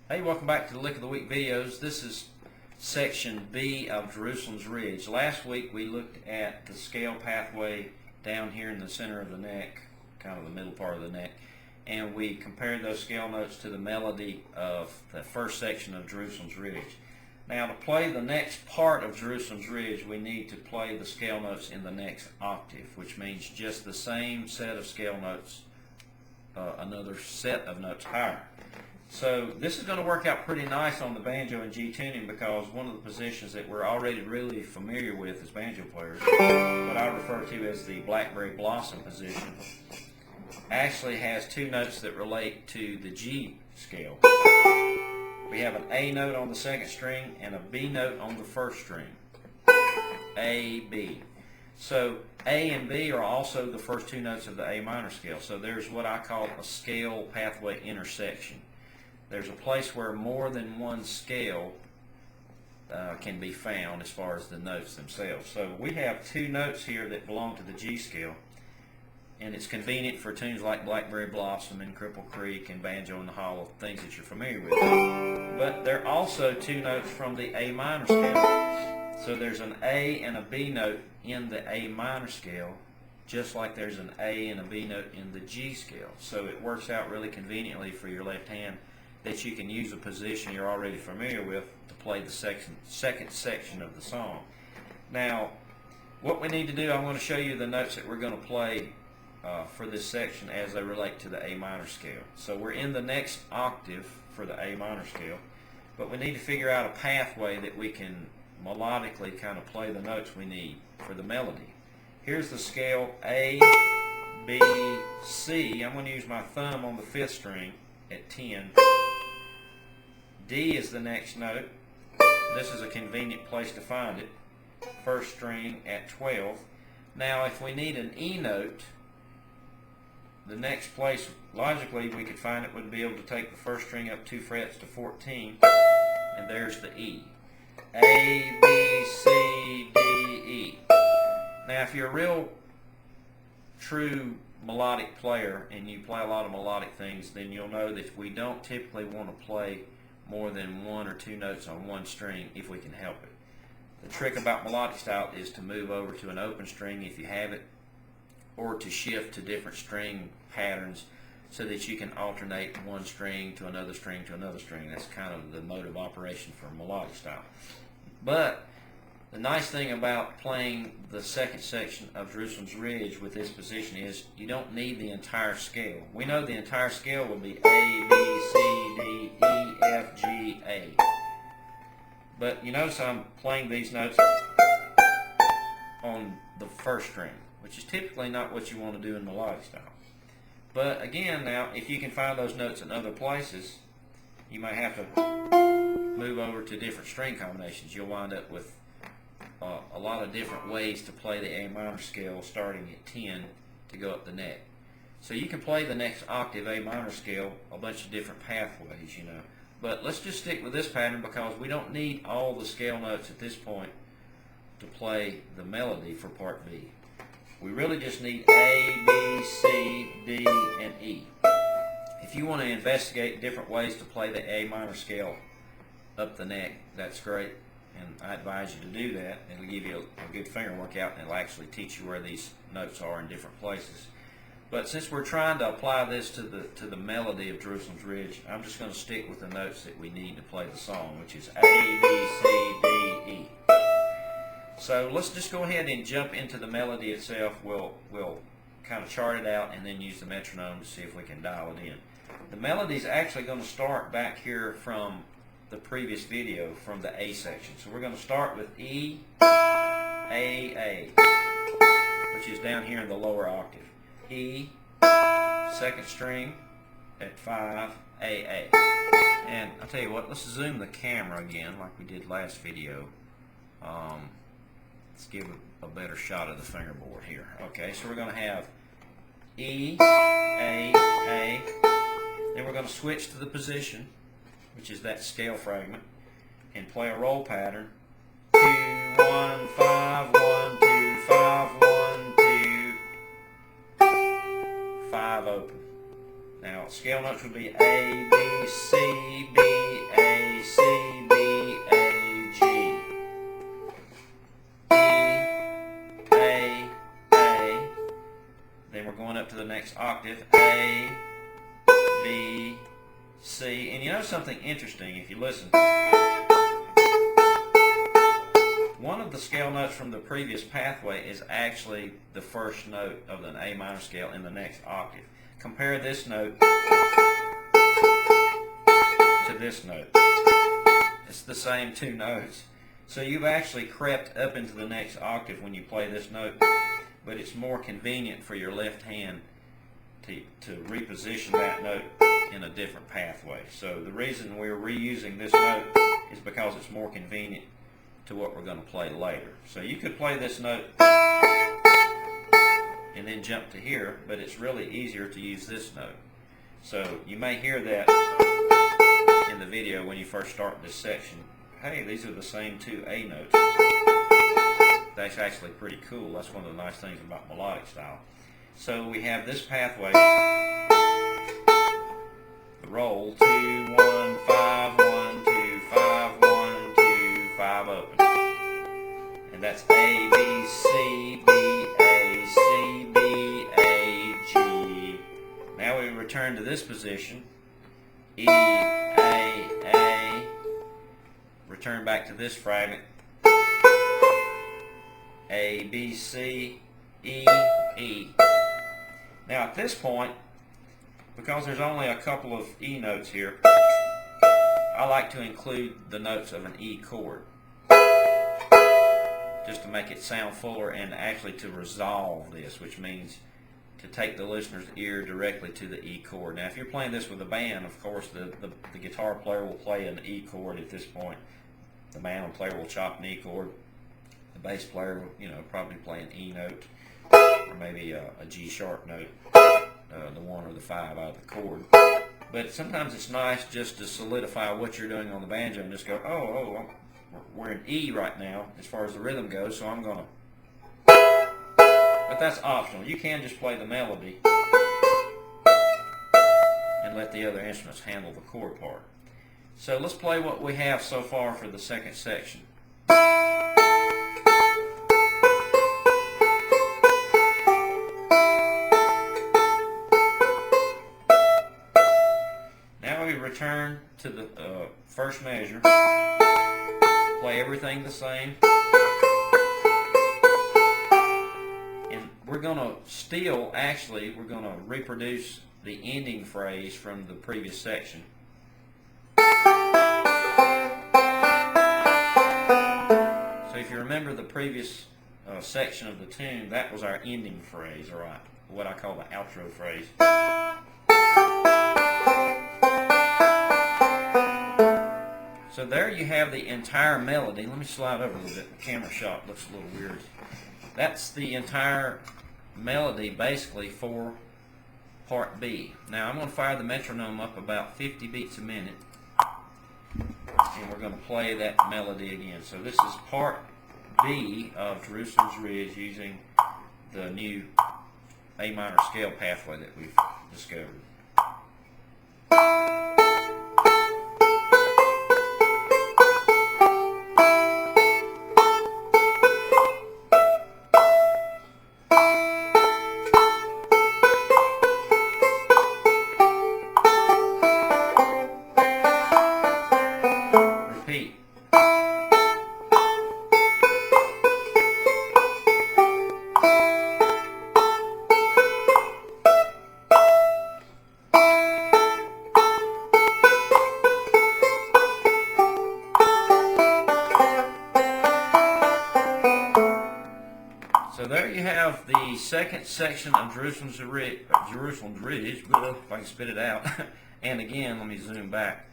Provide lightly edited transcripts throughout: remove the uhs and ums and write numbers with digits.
Hey, welcome back to the Lick of the Week videos. This is section B of Jerusalem's Ridge. Last week we looked at the scale pathway down here in the center of the neck, kind of the middle part of the neck, and we compared those scale notes to the melody of the first section of Jerusalem's Ridge. Now, to play the next part of Jerusalem's Ridge, we need to play the scale notes in the next octave, which means just the same set of scale notes, another set of notes higher. So this is going to work out pretty nice on the banjo and G tuning, because one of the positions that we're already really familiar with as banjo players, what I refer to as the blackberry blossom position, actually has two notes that relate to the G scale. We have an A note on the second string and a B note on the first string. A, B. So A and B are also the first two notes of the A minor scale. So there's what I call a scale pathway intersection. There's a place where more than one scale can be found as far as the notes themselves. So we have two notes here that belong to the G scale, and it's convenient for tunes like Blackberry Blossom and Cripple Creek and Banjo in the Hollow, things that you're familiar with. But there are also two notes from the A minor scale. So there's an A and a B note in the A minor scale, just like there's an A and a B note in the G scale. So it works out really conveniently for your left hand that you can use a position you're already familiar with to play the second section of the song. Now, what we need to do, I'm going to show you the notes that we're going to play for this section as they relate to the A minor scale. So we're in the next octave for the A minor scale, but we need to figure out a pathway that we can melodically kind of play the notes we need for the melody. Here's the scale A, B, C. I'm going to use my thumb on the 5th string at 10. D is the next note. This is a convenient place to find it. First string at 12. Now, if we need an E note, the next place logically we could find it would be able to take the first string up 2 frets to 14, and there's the E. A, B, C, D, E. Now, if you're a real true melodic player and you play a lot of melodic things, then you'll know that we don't typically want to play more than one or two notes on one string if we can help it. The trick about melodic style is to move over to an open string if you have it, or to shift to different string patterns so that you can alternate one string to another string to another string. That's kind of the mode of operation for melodic style. But the nice thing about playing the second section of Jerusalem's Ridge with this position is you don't need the entire scale. We know the entire scale will be A, B, C, D, E, F, G, A. But you notice I'm playing these notes on the first string, which is typically not what you want to do in melodic style. But again, now, if you can find those notes in other places, you might have to move over to different string combinations. You'll wind up with a lot of different ways to play the A minor scale starting at 10 to go up the neck. So you can play the next octave A minor scale a bunch of different pathways, you know. But let's just stick with this pattern because we don't need all the scale notes at this point to play the melody for part B. We really just need A, B, C, D, and E. If you want to investigate different ways to play the A minor scale up the neck, that's great. And I advise you to do that. It'll give you a good finger workout, and it'll actually teach you where these notes are in different places. But since we're trying to apply this to the melody of Jerusalem's Ridge, I'm just going to stick with the notes that we need to play the song, which is A, B, C, D, E. So let's just go ahead and jump into the melody itself. We'll kind of chart it out and then use the metronome to see if we can dial it in. The melody's actually going to start back here from the previous video, from the A section. So we're going to start with E, A, which is down here in the lower octave. E, second string at 5, A. And I'll tell you what, let's zoom the camera again like we did last video. Let's give a better shot of the fingerboard here. Okay, so we're going to have E, A, then we're going to switch to the position, which is that scale fragment, and play a roll pattern. 2, 1, 5, 1, 2, 5, 1, 2, 5 open. Now, scale notes would be A, B, C, B, A, C, B, A, G. E, A, A. Then we're going up to the next octave. A, B, C. And you know something interesting if you listen. One of the scale notes from the previous pathway is actually the first note of an A minor scale in the next octave. Compare this note to this note. It's the same two notes. So you've actually crept up into the next octave when you play this note, but it's more convenient for your left hand to reposition that note in a different pathway. So the reason we're reusing this note is because it's more convenient to what we're going to play later. So you could play this note and then jump to here, but it's really easier to use this note. So you may hear that in the video when you first start this section. Hey, these are the same two A notes. That's actually pretty cool. That's one of the nice things about melodic style. So we have this pathway, the roll, 2, 1, 5, 1, 2, 5, 1, 2, 5, open. And that's A, B, C, B, A, C, B, A, G. Now we return to this position, E, A, return back to this fragment, A, B, C, E, E. Now at this point, because there's only a couple of E notes here, I like to include the notes of an E chord, just to make it sound fuller and actually to resolve this, which means to take the listener's ear directly to the E chord. Now if you're playing this with a band, of course the guitar player will play an E chord at this point. The mandolin player will chop an E chord. The bass player will, probably play an E note, or maybe a G sharp note, the 1 or the 5 out of the chord. But sometimes it's nice just to solidify what you're doing on the banjo and just go, we're in E right now as far as the rhythm goes, so I'm going to. But that's optional. You can just play the melody and let the other instruments handle the chord part. So let's play what we have so far for the second section. Now we return to the first measure, play everything the same, and we're going to we're going to reproduce the ending phrase from the previous section. So if you remember the previous section of the tune, that was our ending phrase, or what I call the outro phrase. So there you have the entire melody. Let me slide over a little bit. The camera shot looks a little weird. That's the entire melody basically for part B. Now I'm going to fire the metronome up about 50 beats a minute, and we're going to play that melody again. So this is part B of Jerusalem's Ridge using the new A minor scale pathway that we've discovered. So there you have the second section of Jerusalem's Ridge, if I can spit it out. And again, let me zoom back.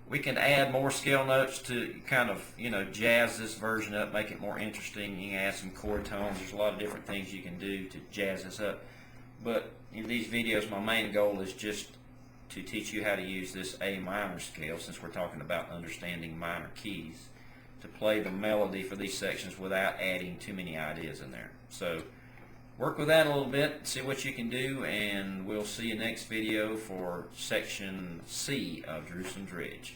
We can add more scale notes to kind of, jazz this version up, make it more interesting. You can add some chord tones. There's a lot of different things you can do to jazz this up. But in these videos, my main goal is just to teach you how to use this A minor scale, since we're talking about understanding minor keys, to play the melody for these sections without adding too many ideas in there. So work with that a little bit, see what you can do, and we'll see you next video for section C of Jerusalem's Ridge.